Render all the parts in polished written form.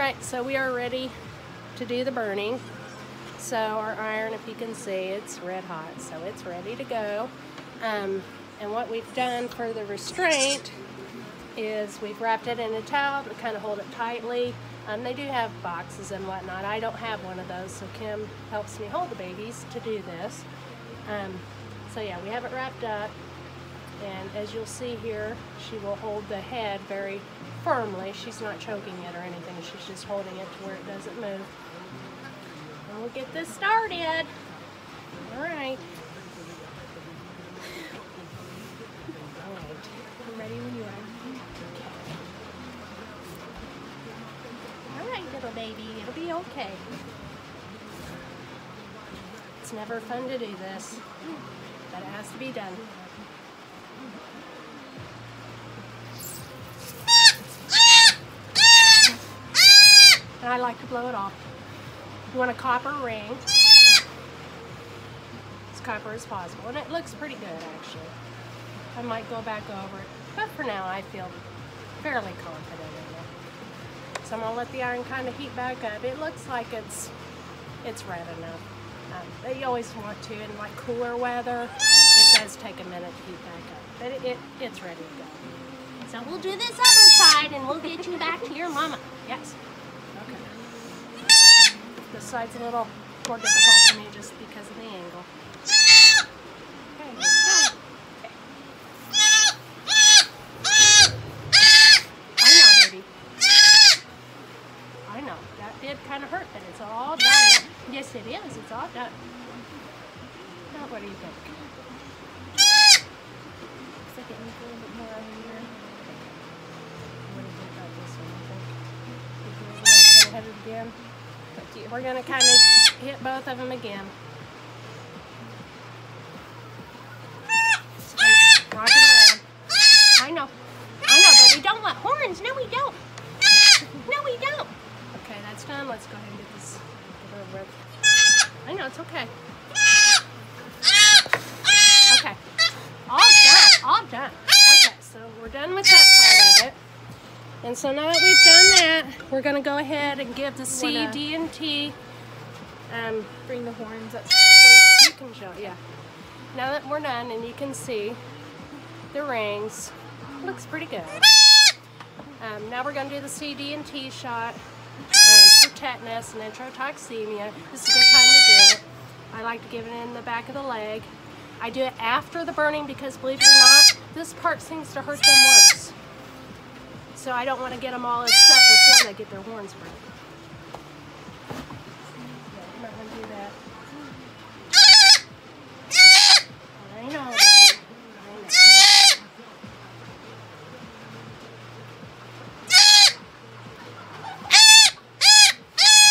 right, so we are ready to do the burning. So our iron, if you can see, it's red hot, so it's ready to go. And what we've done for the restraint is we've wrapped it in a towel to kind of hold it tightly. They do have boxes and whatnot. I don't have one of those, so Kim helps me hold the babies to do this. So yeah, we have it wrapped up, and as you'll see here, she will hold the head very firmly. She's not choking it or anything, she's just holding it to where it doesn't move. And we'll get this started. All right. I'm ready when you are. All right, little baby, it'll be okay. It's never fun to do this, but it has to be done. And I like to blow it off. You want a copper ring, as copper as possible, and it looks pretty good actually. I might go back over it, but for now I feel fairly confident in it. So I'm gonna let the iron kind of heat back up. It looks like it's red enough. You always want to, in like cooler weather, it does take a minute to heat back up, but it's ready to go. So we'll do this other side and we'll get you back to your mama. Yes. Okay. This side's a little more difficult for me just because of the angle. Okay, here we go. I know, baby. I know. That did kind of hurt, but it's all done. Yes, it is. It's all done. Now, what do you think? Looks like it needs a little bit more on here. What do you think about this one? You think you want to hit it again? We're going to kind of hit both of them again. Just kind of rock it around. I know, but we don't want horns. No, we don't. No, we don't. Okay, that's done. Let's go ahead and get this over with. I know, it's okay. Okay, all done. Okay, so we're done with that part of it. And so now that we've done that, we're going to go ahead and give the C, D, and T. Bring the horns up close. You can show, yeah. Now that we're done and you can see the rings, looks pretty good. Now we're going to do the C, D, and T shot for tetanus and enterotoxemia. This is a good time to do it. I like to give it in the back of the leg. I do it after the burning because, believe it or not, this part seems to hurt them worse. So I don't want to get them all upset before they get their horns burnt. Yeah, I'm not going to do that. I know, baby. I know.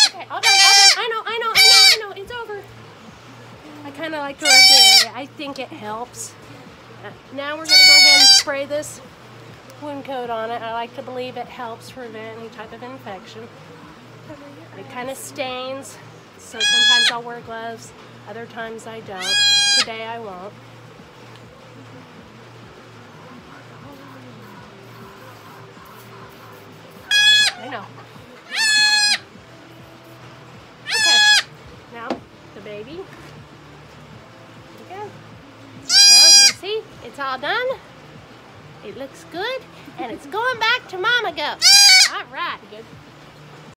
Okay, all done. I know. It's over. I kind of like to rub the area. I think it helps. Now we're going to go ahead and spray this wound coat on it. I like to believe it helps prevent any type of infection. It kind of stains, so sometimes I'll wear gloves, other times I don't. Today I won't. I know. Okay, now the baby. Here we go. Well, you see, it's all done. It looks good, and it's going back to Mama Goat. All right, good.